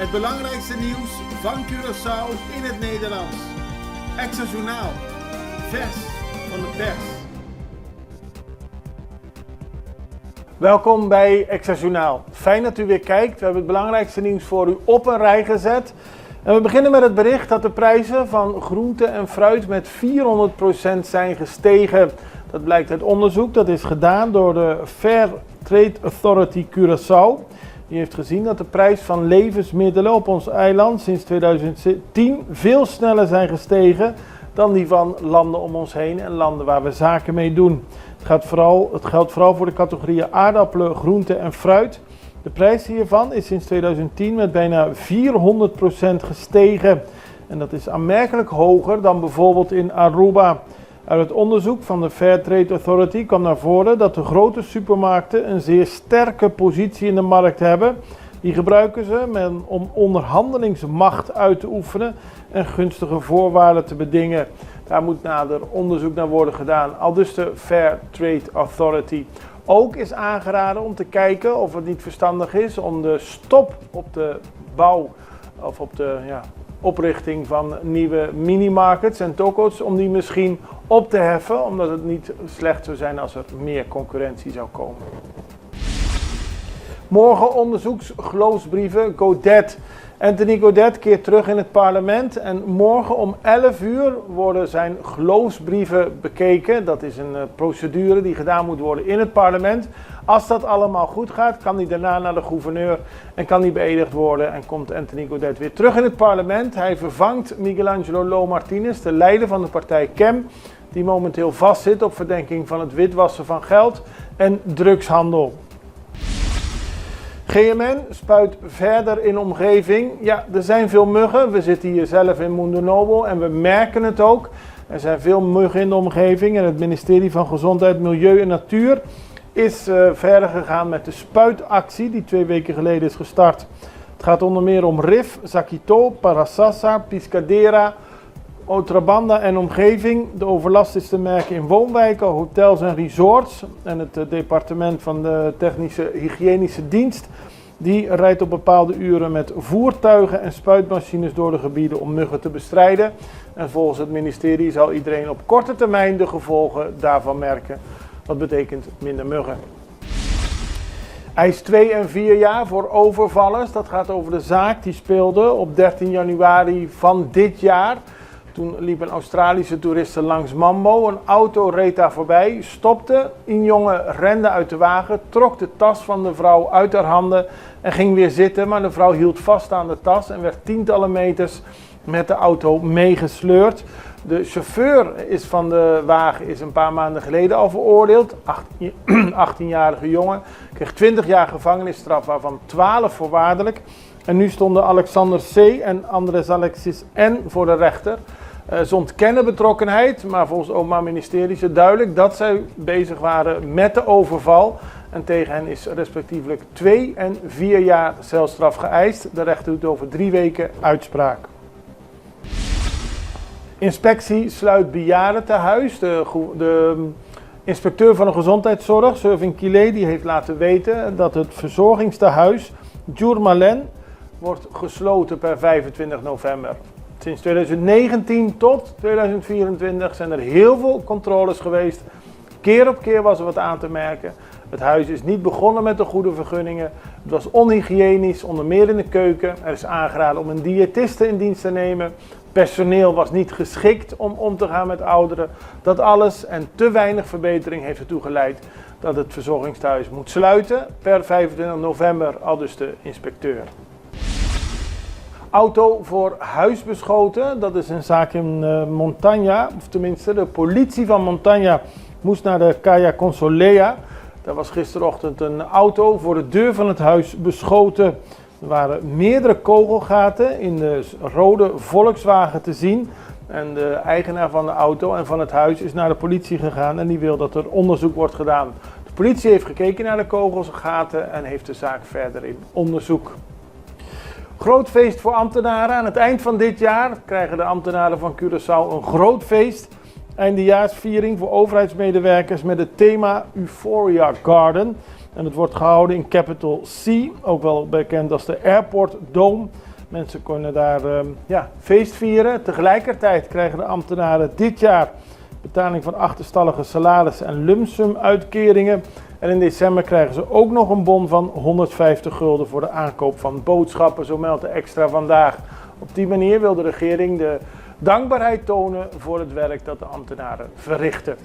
Het belangrijkste nieuws van Curaçao in het Nederlands. Extra Journaal. Vers van de pers. Welkom bij Extra Journaal. Fijn dat u weer kijkt. We hebben het belangrijkste nieuws voor u op een rij gezet. En we beginnen met het bericht dat de prijzen van groente en fruit met 400% zijn gestegen. Dat blijkt uit onderzoek dat is gedaan door de Fair Trade Authority Curaçao. Die heeft gezien dat de prijs van levensmiddelen op ons eiland sinds 2010 veel sneller zijn gestegen dan die van landen om ons heen en landen waar we zaken mee doen. Het geldt vooral voor de categorieën aardappelen, groente en fruit. De prijs hiervan is sinds 2010 met bijna 400% gestegen. En dat is aanmerkelijk hoger dan bijvoorbeeld in Aruba. Uit het onderzoek van de Fair Trade Authority kwam naar voren dat de grote supermarkten een zeer sterke positie in de markt hebben. Die gebruiken ze om onderhandelingsmacht uit te oefenen en gunstige voorwaarden te bedingen. Daar moet nader onderzoek naar worden gedaan, aldus de Fair Trade Authority. Ook is aangeraden om te kijken of het niet verstandig is om de stop op de bouw of op de oprichting van nieuwe minimarkets en toko's, om die misschien op te heffen, omdat het niet slecht zou zijn als er meer concurrentie zou komen. Morgen onderzoeksgeloofsbrieven Godet. Anthony Godet keert terug in het parlement en morgen om 11 uur worden zijn geloofsbrieven bekeken. Dat is een procedure die gedaan moet worden in het parlement. Als dat allemaal goed gaat, kan hij daarna naar de gouverneur en kan hij beëdigd worden en komt Anthony Godet weer terug in het parlement. Hij vervangt Miguelangelo Lo Martinez, de leider van de partij CEM, die momenteel vastzit op verdenking van het witwassen van geld en drugshandel. GMN spuit verder in omgeving. Ja, er zijn veel muggen. We zitten hier zelf in Mundo Novo en we merken het ook. Er zijn veel muggen in de omgeving en het ministerie van Gezondheid, Milieu en Natuur is verder gegaan met de spuitactie die 2 weken geleden is gestart. Het gaat onder meer om Rif, Zaquito, Parasasa, Piscadera, Otrabanda en omgeving. De overlast is te merken in woonwijken, hotels en resorts. En het departement van de Technische Hygiënische Dienst die rijdt op bepaalde uren met voertuigen en spuitmachines door de gebieden om muggen te bestrijden. En volgens het ministerie zal iedereen op korte termijn de gevolgen daarvan merken. Wat betekent minder muggen. Eis 2 en 4 jaar voor overvallers. Dat gaat over de zaak die speelde op 13 januari van dit jaar. Toen liep een Australische toeriste langs Mambo. Een auto reed daar voorbij, stopte. Een jongen rende uit de wagen, trok de tas van de vrouw uit haar handen en ging weer zitten. Maar de vrouw hield vast aan de tas en werd tientallen meters met de auto meegesleurd. De chauffeur van de wagen is een paar maanden geleden al veroordeeld. 18-jarige jongen kreeg 20 jaar gevangenisstraf, waarvan 12 voorwaardelijk. En nu stonden Alexander C. en Andres Alexis N. voor de rechter. Ze ontkennen betrokkenheid, maar volgens het Openbaar Ministerie is het duidelijk dat zij bezig waren met de overval. En tegen hen is respectievelijk 2 en 4 jaar celstraf geëist. De rechter doet over 3 weken uitspraak. Inspectie sluit bejaardentehuis. De inspecteur van de gezondheidszorg, Servin Kile, die heeft laten weten dat het verzorgingstehuis Djourmalen wordt gesloten per 25 november. Sinds 2019 tot 2024 zijn er heel veel controles geweest. Keer op keer was er wat aan te merken. Het huis is niet begonnen met de goede vergunningen. Het was onhygiënisch, onder meer in de keuken. Er is aangeraden om een diëtiste in dienst te nemen. Personeel was niet geschikt om te gaan met ouderen. Dat alles en te weinig verbetering heeft ertoe geleid dat het verzorgingstehuis moet sluiten per 25 november, aldus de inspecteur. Auto voor huis beschoten, dat is een zaak in Montaña, of tenminste de politie van Montaña moest naar de Calle Consolea. Daar was gisterochtend een auto voor de deur van het huis beschoten. Er waren meerdere kogelgaten in de rode Volkswagen te zien. En de eigenaar van de auto en van het huis is naar de politie gegaan en die wil dat er onderzoek wordt gedaan. De politie heeft gekeken naar de kogelgaten en heeft de zaak verder in onderzoek. Groot feest voor ambtenaren. Aan het eind van dit jaar krijgen de ambtenaren van Curaçao een groot feest. Eindejaarsviering voor overheidsmedewerkers met het thema Euphoria Garden. En het wordt gehouden in Capital C, ook wel bekend als de Airport Dome. Mensen kunnen daar feest vieren. Tegelijkertijd krijgen de ambtenaren dit jaar betaling van achterstallige salaris- en lumsum uitkeringen. En in december krijgen ze ook nog een bon van 150 gulden voor de aankoop van boodschappen, zo meldt de Extra vandaag. Op die manier wil de regering de dankbaarheid tonen voor het werk dat de ambtenaren verrichten.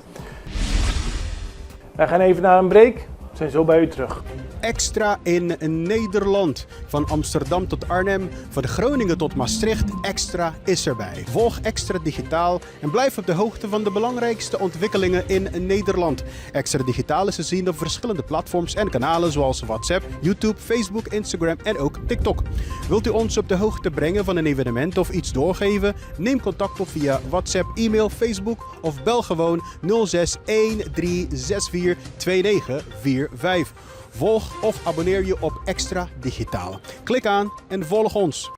Wij gaan even naar een break. We zijn zo bij u terug. Extra in Nederland. Van Amsterdam tot Arnhem, van Groningen tot Maastricht, Extra is erbij. Volg Extra Digitaal en blijf op de hoogte van de belangrijkste ontwikkelingen in Nederland. Extra Digitaal is te zien op verschillende platforms en kanalen zoals WhatsApp, YouTube, Facebook, Instagram en ook TikTok. Wilt u ons op de hoogte brengen van een evenement of iets doorgeven? Neem contact op via WhatsApp, e-mail, Facebook of bel gewoon 06 1364 2945. Volg of abonneer je op Extra Digitaal. Klik aan en volg ons.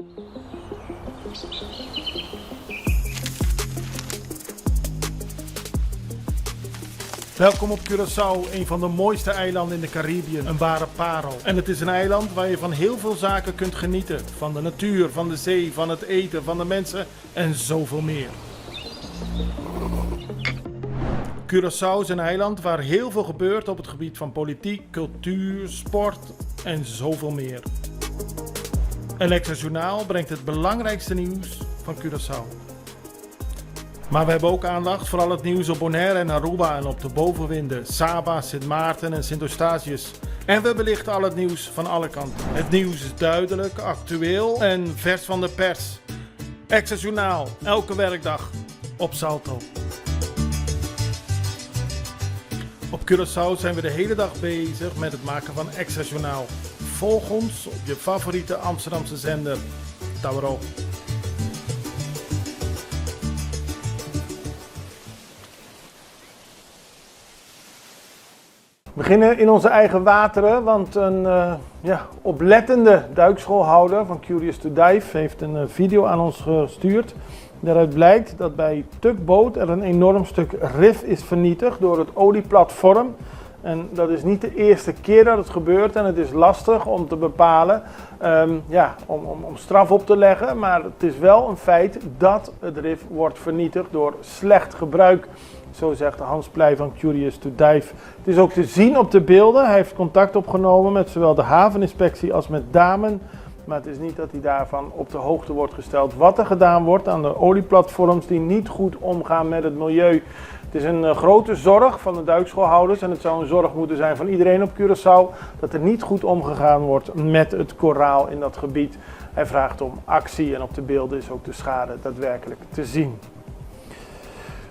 Welkom op Curaçao, een van de mooiste eilanden in de Caribiën, een ware parel. En het is een eiland waar je van heel veel zaken kunt genieten. Van de natuur, van de zee, van het eten, van de mensen en zoveel meer. Curaçao is een eiland waar heel veel gebeurt op het gebied van politiek, cultuur, sport en zoveel meer. En Extra Journaal brengt het belangrijkste nieuws van Curaçao. Maar we hebben ook aandacht voor al het nieuws op Bonaire en Aruba en op de bovenwinden, Saba, Sint Maarten en Sint Eustatius. En we belichten al het nieuws van alle kanten. Het nieuws is duidelijk, actueel en vers van de pers. Extra Journaal, elke werkdag op Salto. Op Curaçao zijn we de hele dag bezig met het maken van Extra Journaal. Volg ons op je favoriete Amsterdamse zender, Tauro. We beginnen in onze eigen wateren, want een oplettende duikschoolhouder van Curious to Dive heeft een video aan ons gestuurd. Daaruit blijkt dat bij Tugboat er een enorm stuk rif is vernietigd door het olieplatform. En dat is niet de eerste keer dat het gebeurt en het is lastig om te bepalen, om straf op te leggen. Maar het is wel een feit dat het rif wordt vernietigd door slecht gebruik. Zo zegt Hans Pleij van Curious to Dive. Het is ook te zien op de beelden. Hij heeft contact opgenomen met zowel de haveninspectie als met Damen. Maar het is niet dat hij daarvan op de hoogte wordt gesteld wat er gedaan wordt aan de olieplatforms die niet goed omgaan met het milieu. Het is een grote zorg van de duikschoolhouders en het zou een zorg moeten zijn van iedereen op Curaçao dat er niet goed omgegaan wordt met het koraal in dat gebied. Hij vraagt om actie en op de beelden is ook de schade daadwerkelijk te zien.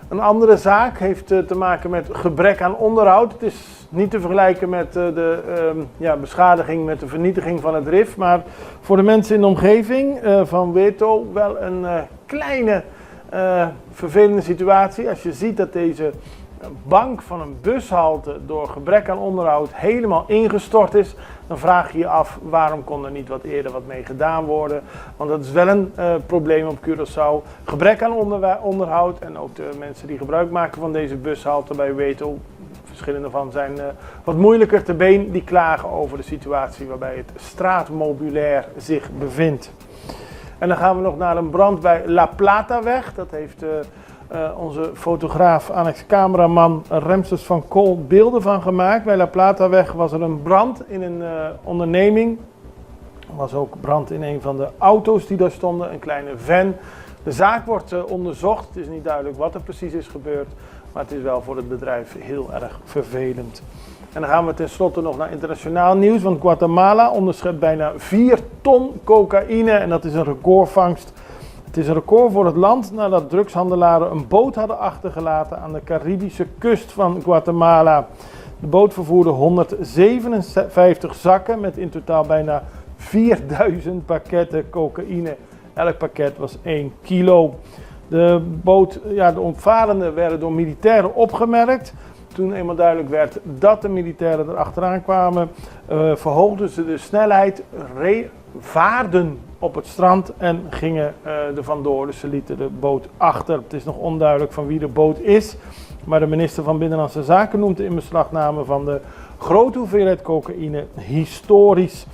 Een andere zaak heeft te maken met gebrek aan onderhoud. Het is niet te vergelijken met de beschadiging, met de vernietiging van het rif. Maar voor de mensen in de omgeving van Weto wel een kleine vervelende situatie. Als je ziet dat deze bank van een bushalte door gebrek aan onderhoud helemaal ingestort is, dan vraag je je af waarom kon er niet wat eerder wat mee gedaan worden. Want dat is wel een probleem op Curaçao. Gebrek aan onderhoud en ook de mensen die gebruik maken van deze bushalte bij Weto, verschillende van zijn wat moeilijker te been, die klagen over de situatie waarbij het straatmobulair zich bevindt. En dan gaan we nog naar een brand bij La Plataweg. Dat heeft onze fotograaf, annex cameraman Remsters van Kool beelden van gemaakt. Bij La Plataweg was er een brand in een onderneming. Er was ook brand in een van de auto's die daar stonden, een kleine van. De zaak wordt onderzocht. Het is niet duidelijk wat er precies is gebeurd. Maar het is wel voor het bedrijf heel erg vervelend. En dan gaan we tenslotte nog naar internationaal nieuws. Want Guatemala onderschept bijna 4 ton cocaïne en dat is een recordvangst. Het is een record voor het land nadat drugshandelaren een boot hadden achtergelaten aan de Caribische kust van Guatemala. De boot vervoerde 157 zakken met in totaal bijna 4000 pakketten cocaïne. Elk pakket was 1 kilo. De opvarenden werden door militairen opgemerkt. Toen eenmaal duidelijk werd dat de militairen er achteraan kwamen, verhoogden ze de snelheid, vaarden op het strand en gingen er vandoor. Dus ze lieten de boot achter. Het is nog onduidelijk van wie de boot is, maar de minister van Binnenlandse Zaken noemt de inbeslagname van de grote hoeveelheid cocaïne historisch.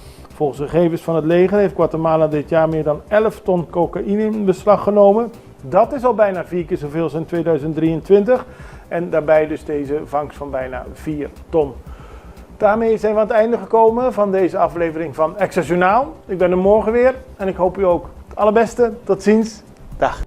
Volgens gegevens van het leger heeft Guatemala dit jaar meer dan 11 ton cocaïne in beslag genomen. Dat is al bijna 4 keer zoveel als in 2023. En daarbij dus deze vangst van bijna 4 ton. Daarmee zijn we aan het einde gekomen van deze aflevering van Extra Journaal. Ik ben er morgen weer en ik hoop u ook het allerbeste. Tot ziens. Dag.